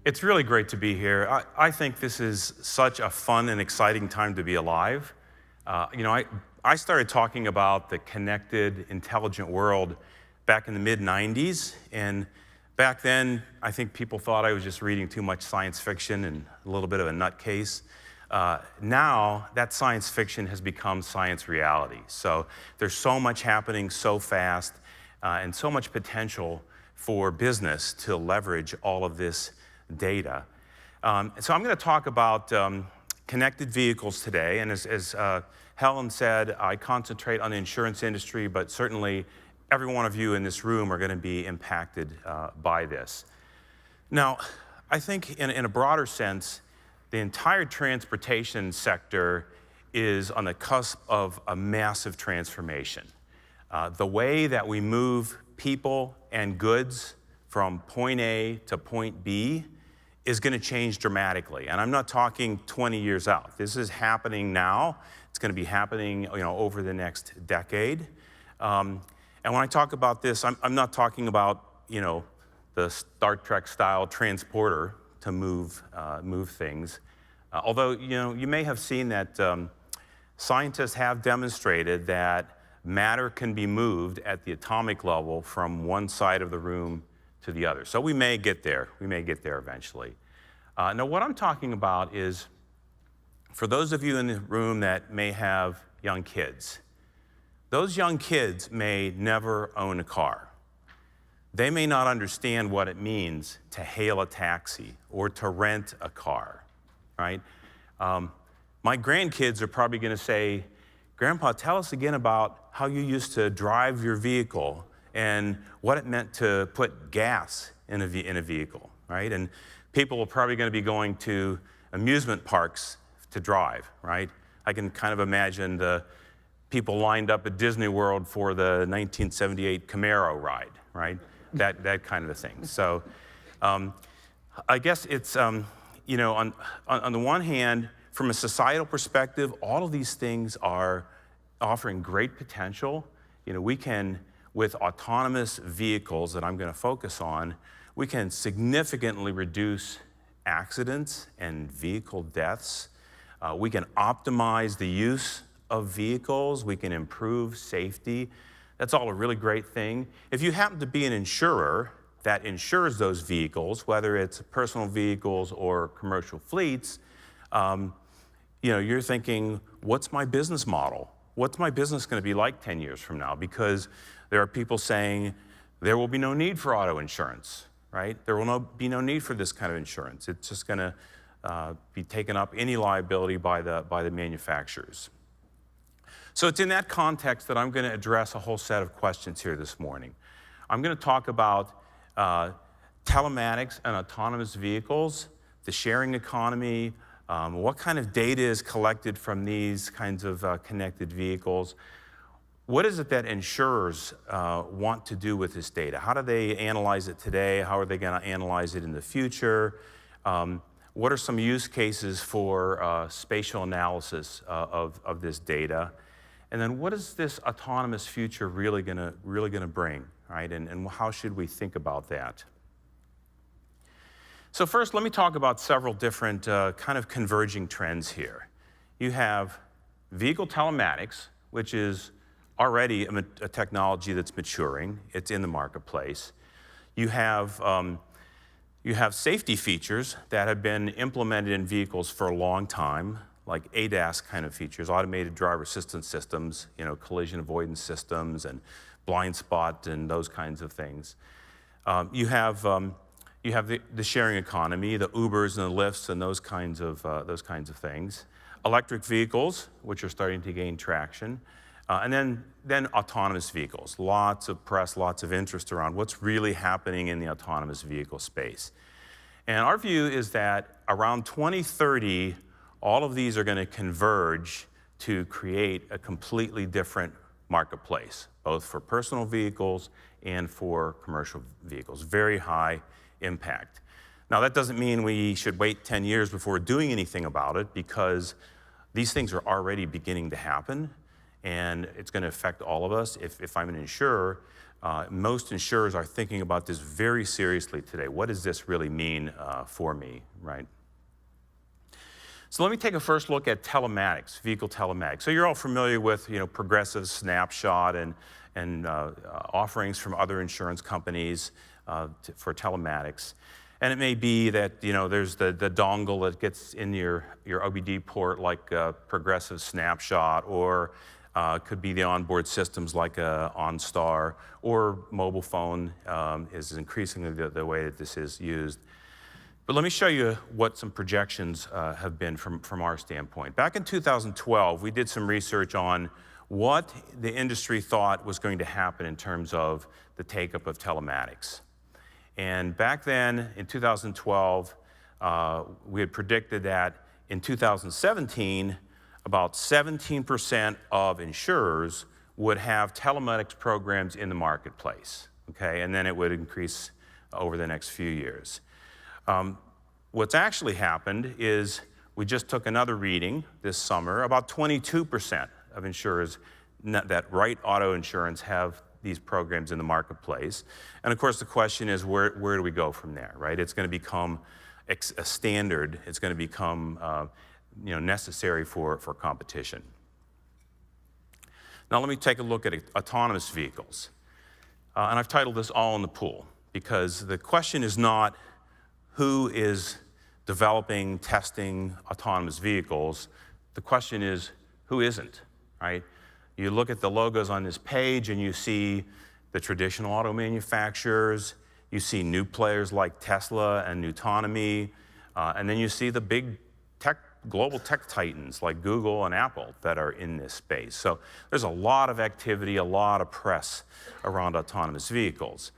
It's really great to be here. I think this is such a fun and exciting time to be alive. I started talking about the connected, intelligent world back in the mid-90s, and back then, I think people thought I was just reading too much science fiction and a little bit of a nutcase. Now, that science fiction has become science reality. So there's so much happening so fast, and so much potential for business to leverage all of this data. So I'm going to talk about connected vehicles today, and as Helen said, I concentrate on the insurance industry, but certainly every one of you in this room are going to be impacted by this. Now, I think in a broader sense, the entire transportation sector is on the cusp of a massive transformation. The way that we move people and goods from point A to point B is going to change dramatically. And I'm not talking 20 years out. This is happening now. It's going to be happening, over the next decade. And when I talk about this, I'm not talking about, the Star Trek style transporter to move things. Although, you may have seen that scientists have demonstrated that matter can be moved at the atomic level from one side of the room to the other. So we may get there. We may get there eventually. Now, what I'm talking about is, for those of you in the room that may have young kids, those young kids may never own a car. They may not understand what it means to hail a taxi or to rent a car, right? My grandkids are probably going to say, "Grandpa, tell us again about how you used to drive your vehicle and what it meant to put gas in a vehicle," right? And people are probably going to be going to amusement parks to drive, right? I can kind of imagine the people lined up at Disney World for the 1978 Camaro ride, right? That kind of a thing. So I guess it's, on the one hand, from a societal perspective, all of these things are offering great potential. We can, with autonomous vehicles that I'm going to focus on, we can significantly reduce accidents and vehicle deaths. We can optimize the use of vehicles. We can improve safety. That's all a really great thing. If you happen to be an insurer that insures those vehicles, whether it's personal vehicles or commercial fleets, you're thinking, what's my business model? What's my business going to be like 10 years from now? Because there are people saying there will be no need for auto insurance, right? There will be no need for this kind of insurance. It's just going to be taken up, any liability by the manufacturers. So it's in that context that I'm going to address a whole set of questions here this morning. I'm going to talk about telematics and autonomous vehicles, the sharing economy, what kind of data is collected from these kinds of connected vehicles. What is it that insurers want to do with this data? How do they analyze it today? How are they going to analyze it in the future? What are some use cases for spatial analysis of this data? And then what is this autonomous future really going to bring, right? And how should we think about that? So first, let me talk about several different kind of converging trends here. You have vehicle telematics, which is already a technology that's maturing. It's in the marketplace. You have safety features that have been implemented in vehicles for a long time, like ADAS kind of features, automated driver assistance systems, collision avoidance systems and blind spot and those kinds of things. You have the sharing economy, the Ubers and the Lyfts and those kinds of things. Electric vehicles, which are starting to gain traction. And then autonomous vehicles. Lots of press, lots of interest around what's really happening in the autonomous vehicle space. And our view is that around 2030, all of these are going to converge to create a completely different marketplace, both for personal vehicles and for commercial vehicles. Very high impact. Now, that doesn't mean we should wait 10 years before doing anything about it, because these things are already beginning to happen, and it's going to affect all of us. If I'm an insurer, Most insurers are thinking about this very seriously today. What does this really mean for me, right? So let me take a first look at telematics, vehicle telematics. So you're all familiar with, Progressive Snapshot and offerings from other insurance companies for telematics. And it may be that, there's the dongle that gets in your OBD port like Progressive Snapshot, or could be the onboard systems like OnStar, or mobile phone is increasingly the way that this is used. But let me show you what some projections have been from our standpoint. Back in 2012, we did some research on what the industry thought was going to happen in terms of the take-up of telematics. And back then, in 2012, we had predicted that in 2017, about 17% of insurers would have telematics programs in the marketplace, okay? And then it would increase over the next few years. What's actually happened is we just took another reading this summer. About 22% of insurers that write auto insurance have these programs in the marketplace. And of course, the question is, where do we go from there, right? It's going to become a standard. It's going to become necessary for competition. Now let me take a look at autonomous vehicles. And I've titled this All in the Pool, because the question is not who is developing, testing autonomous vehicles. The question is, who isn't, right? You look at the logos on this page and you see the traditional auto manufacturers, you see new players like Tesla and Nutonomy, and then you see the big global tech titans like Google and Apple that are in this space. So there's a lot of activity, a lot of press around autonomous vehicles.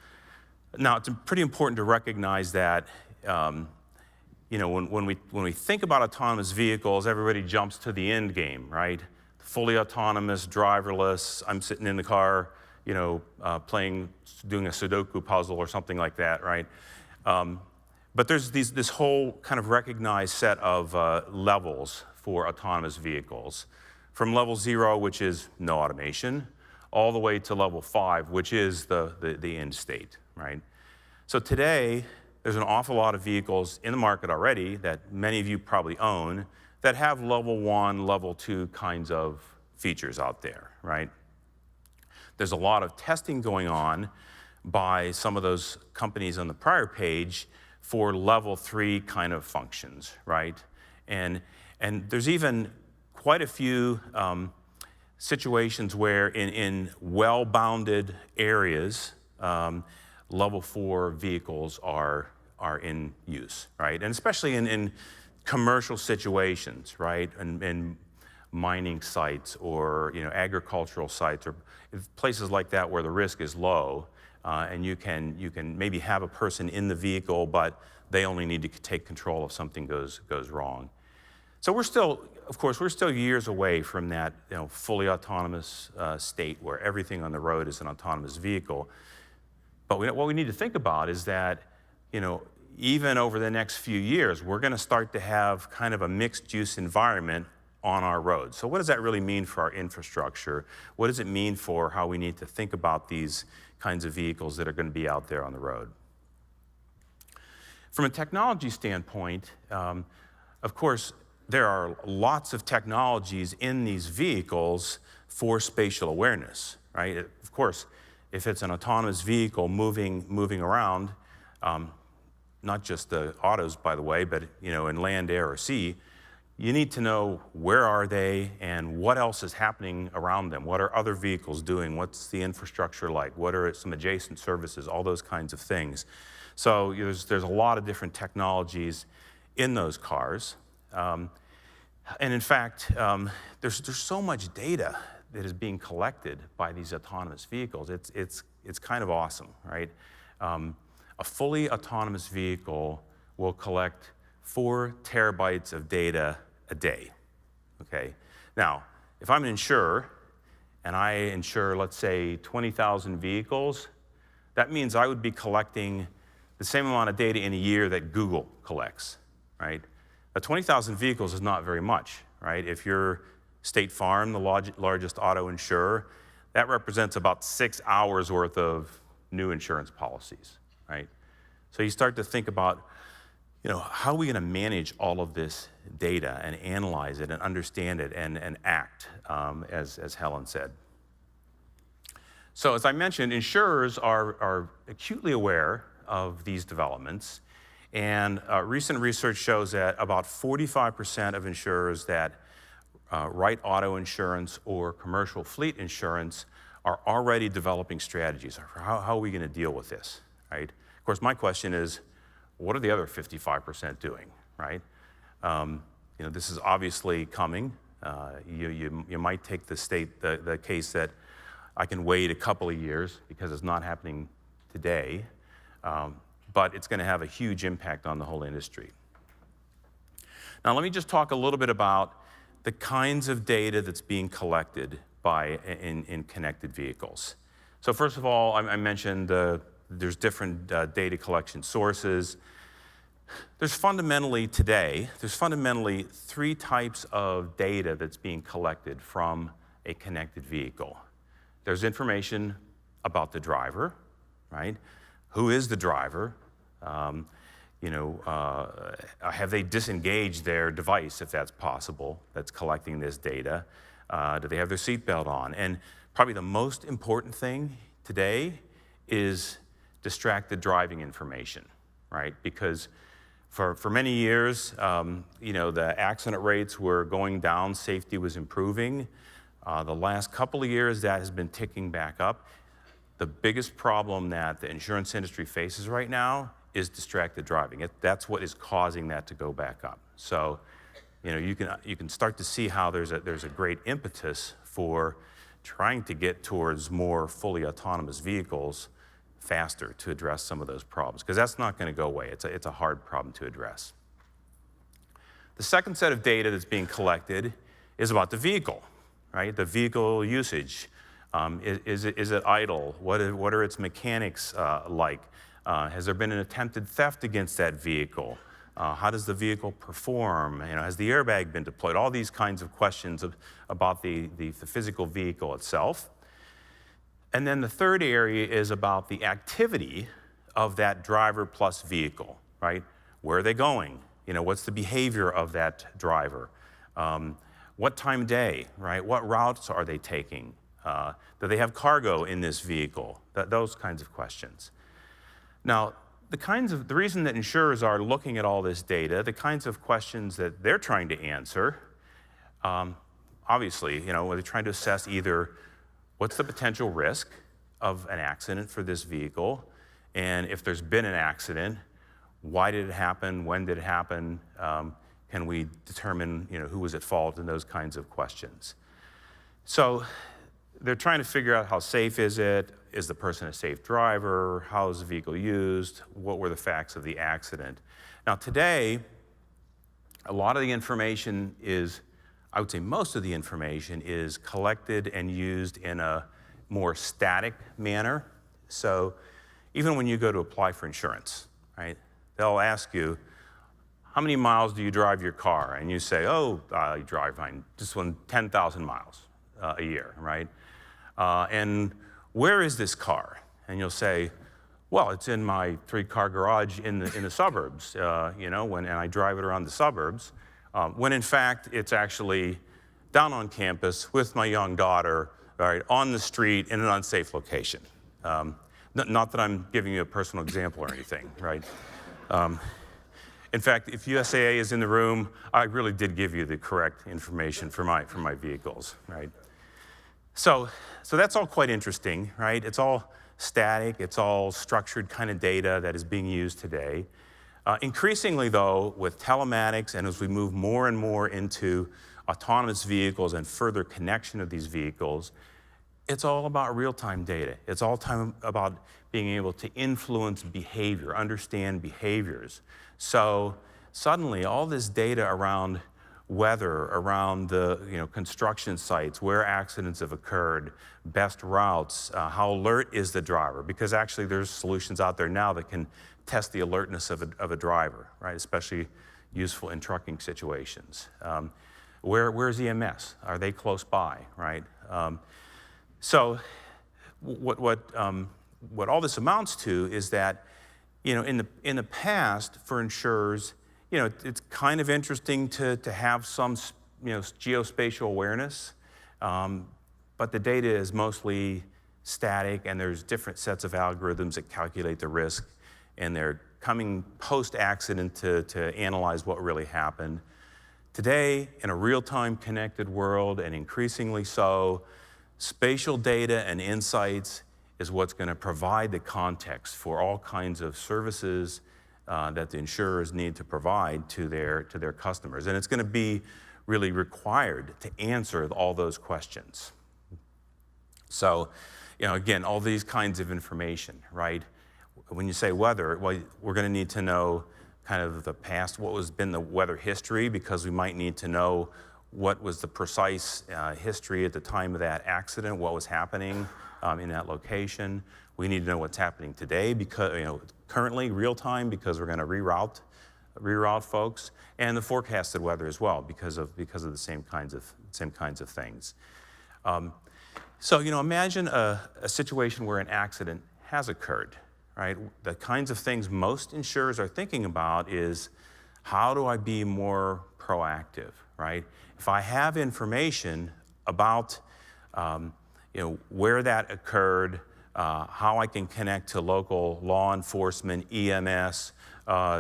Now, it's pretty important to recognize that when we think about autonomous vehicles, everybody jumps to the end game, right? Fully autonomous, driverless. I'm sitting in the car, doing a Sudoku puzzle or something like that, right? But there's this whole kind of recognized set of levels for autonomous vehicles, from level 0, which is no automation, all the way to level 5, which is the end state, right? So today, there's an awful lot of vehicles in the market already that many of you probably own that have level 1, level 2 kinds of features out there, right? There's a lot of testing going on by some of those companies on the prior page for level 3 kind of functions, right? And there's even quite a few situations where in well-bounded areas, level 4 vehicles are in use, right? And especially in commercial situations, right? And mining sites or agricultural sites or places like that where the risk is low, and you can maybe have a person in the vehicle, but they only need to take control if something goes wrong. So we're still years away from that fully autonomous state where everything on the road is an autonomous vehicle. But what we need to think about is that even over the next few years, we're going to start to have kind of a mixed-use environment on our roads. So what does that really mean for our infrastructure? What does it mean for how we need to think about these kinds of vehicles that are going to be out there on the road? From a technology standpoint, of course, there are lots of technologies in these vehicles for spatial awareness, right? Of course, if it's an autonomous vehicle moving around, not just the autos, by the way, but in land, air, or sea, you need to know where are they and what else is happening around them. What are other vehicles doing? What's the infrastructure like? What are some adjacent services? All those kinds of things. So there's a lot of different technologies in those cars. And in fact, there's so much data that is being collected by these autonomous vehicles. It's kind of awesome, right? A fully autonomous vehicle will collect 4 terabytes of data a day, okay? Now, if I'm an insurer and I insure, let's say, 20,000 vehicles, that means I would be collecting the same amount of data in a year that Google collects, right? Now, 20,000 vehicles is not very much, right? If you're State Farm, the largest auto insurer, that represents about 6 hours worth of new insurance policies, right? So you start to think about, how are we going to manage all of this data and analyze it and understand it and act, as Helen said. So as I mentioned, insurers are acutely aware of these developments, and recent research shows that about 45% of insurers that write auto insurance or commercial fleet insurance are already developing strategies. How are we going to deal with this, right? Of course, my question is, what are the other 55% doing, right? This is obviously coming. You might take the case that I can wait a couple of years because it's not happening today, but it's going to have a huge impact on the whole industry. Now, let me just talk a little bit about the kinds of data that's being collected in connected vehicles. So first of all, I mentioned there's different data collection sources. There's fundamentally 3 types of data that's being collected from a connected vehicle. There's information about the driver, right? Who is the driver? Have they disengaged their device, if that's possible, that's collecting this data? Do they have their seatbelt on? And probably the most important thing today is distracted driving information, right? Because for many years, the accident rates were going down, safety was improving. The last couple of years, that has been ticking back up. The biggest problem that the insurance industry faces right now is distracted driving. That's what is causing that to go back up. So, you can start to see how there's a great impetus for trying to get towards more fully autonomous vehicles faster to address some of those problems, because that's not going to go away. It's a hard problem to address. The second set of data that's being collected is about the vehicle, right? The vehicle usage. Is it idle? What are its mechanics like? Has there been an attempted theft against that vehicle? How does the vehicle perform? Has the airbag been deployed? All these kinds of questions about the physical vehicle itself. And then the third area is about the activity of that driver plus vehicle, right? Where are they going? What's the behavior of that driver? What time of day, right? What routes are they taking? Do they have cargo in this vehicle? Those kinds of questions. Now, the reason that insurers are looking at all this data, the kinds of questions that they're trying to answer, obviously, they're trying to assess either what's the potential risk of an accident for this vehicle, and if there's been an accident, why did it happen? When did it happen? Can we determine, who was at fault, and those kinds of questions. So they're trying to figure out how safe is it? Is the person a safe driver? How is the vehicle used? What were the facts of the accident? Now today, a lot of the information I would say most of the information is collected and used in a more static manner. So even when you go to apply for insurance, right, they'll ask you, how many miles do you drive your car? And you say, I drive mine just 10,000 miles a year, right? And where is this car? And you'll say, well, it's in my 3-car garage in the suburbs, and I drive it around the suburbs, when in fact it's actually down on campus with my young daughter, right, on the street in an unsafe location. Not that I'm giving you a personal example or anything, right? In fact, if USAA is in the room, I really did give you the correct information for my vehicles, right? So that's all quite interesting, right? It's all static, it's all structured kind of data that is being used today. Increasingly, though, with telematics and as we move more and more into autonomous vehicles and further connection of these vehicles, it's all about real-time data. It's all about being able to influence behavior, understand behaviors. So suddenly, all this data around weather, around the construction sites, where accidents have occurred, best routes, how alert is the driver? Because actually there's solutions out there now that can test the alertness of a driver, right? Especially useful in trucking situations. Where's EMS? Are they close by, right? So what all this amounts to is that, in the past for insurers, it's kind of interesting to have some, geospatial awareness, but the data is mostly static, and there's different sets of algorithms that calculate the risk, and they're coming post-accident to analyze what really happened. Today, in a real-time connected world, and increasingly so, spatial data and insights is what's going to provide the context for all kinds of services that the insurers need to provide to their customers. And it's going to be really required to answer all those questions. So, again, all these kinds of information, right? When you say weather, well, we're going to need to know kind of the past, what has been the weather history, because we might need to know what was the precise history at the time of that accident, what was happening in that location. We need to know what's happening today, because currently real time, because we're going to reroute folks, and the forecasted weather as well, because of the same kinds of things. So imagine a situation where an accident has occurred. Right? The kinds of things most insurers are thinking about is, how do I be more proactive, right? If I have information about, where that occurred, how I can connect to local law enforcement, EMS,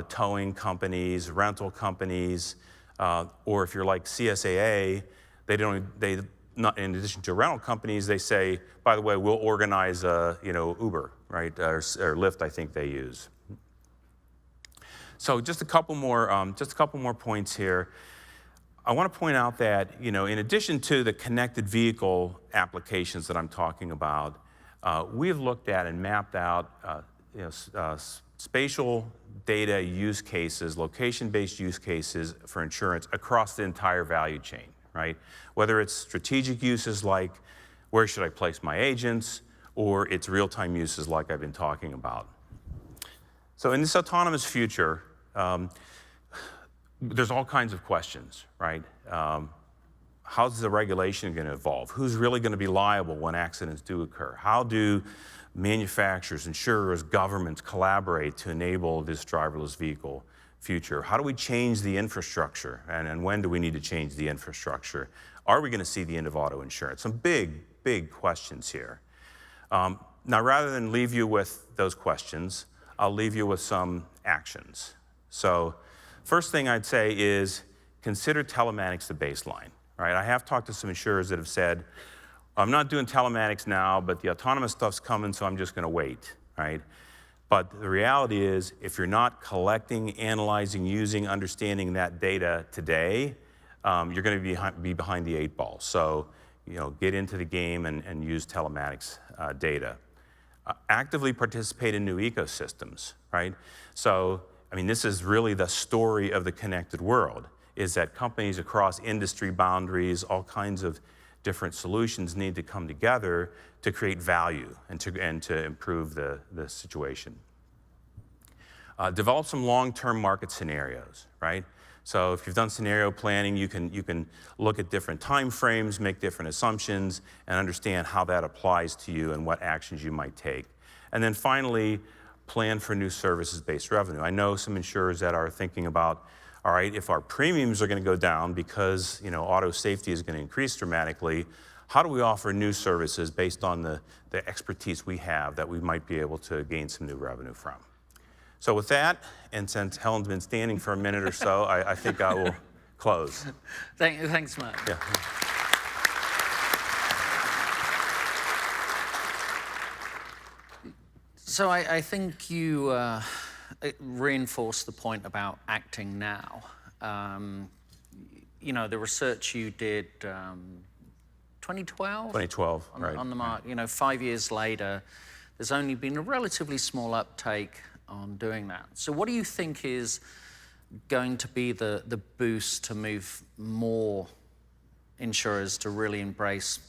towing companies, rental companies, or if you're like CSAA, not in addition to rental companies, they say, by the way, we'll organize, Uber, right, or Lyft, I think they use. So just a couple more points here. I want to point out that, in addition to the connected vehicle applications that I'm talking about, we've looked at and mapped out, spatial data use cases, location-based use cases for insurance across the entire value chain, right? Whether it's strategic uses like, where should I place my agents, or it's real-time uses like I've been talking about. So in this autonomous future, there's all kinds of questions, right? How's the regulation going to evolve? Who's really going to be liable when accidents do occur? How do manufacturers, insurers, governments collaborate to enable this driverless vehicle future? How do we change the infrastructure? And when do we need to change the infrastructure? Are we going to see the end of auto insurance? Some big questions here. Now, rather than leave you with those questions, I'll leave you with some actions. So first thing I'd say is, consider telematics the baseline, right? I have talked to some insurers that have said, I'm not doing telematics now, but the autonomous stuff's coming, so I'm just going to wait, right? But the reality is, if you're not collecting, analyzing, using, understanding that data today, you're going to be behind the 8 ball. So, get into the game and use telematics data. Actively participate in new ecosystems, right? So, this is really the story of the connected world, is that companies across industry boundaries, all kinds of different solutions need to come together to create value and to improve the situation. Develop some long-term market scenarios, right? So if you've done scenario planning, you can look at different time frames, make different assumptions, and understand how that applies to you and what actions you might take. And then finally, plan for new services-based revenue. I know some insurers that are thinking about, all right, if our premiums are going to go down because auto safety is going to increase dramatically, how do we offer new services based on the expertise we have that we might be able to gain some new revenue from? So with that, and since Helen's been standing for a minute or so, I think I will close. Thanks, Matt. Yeah. So I think you reinforced the point about acting now. The research you did 2012? 2012, right. On the mark. 5 years later, there's only been a relatively small uptake on doing that. So what do you think is going to be the boost to move more insurers to really embrace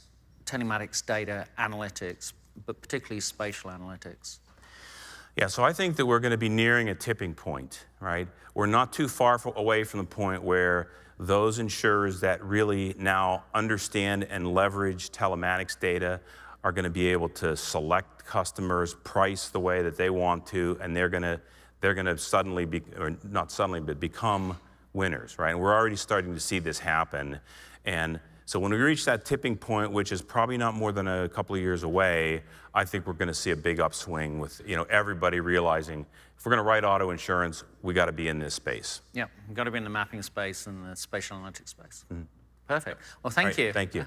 telematics data analytics, but particularly spatial analytics? Yeah, so I think that we're going to be nearing a tipping point, right? We're not too far away from the point where those insurers that really now understand and leverage telematics data are going to be able to select customers, price the way that they want to, and they're going to suddenly be, or not suddenly, but become winners, right? And we're already starting to see this happen. And so when we reach that tipping point, which is probably not more than a couple of years away, I think we're going to see a big upswing with everybody realizing if we're going to write auto insurance, we got to be in this space. Yeah, you've got to be in the mapping space and the spatial analytics space. Perfect. Well, thank Right, you. Thank you.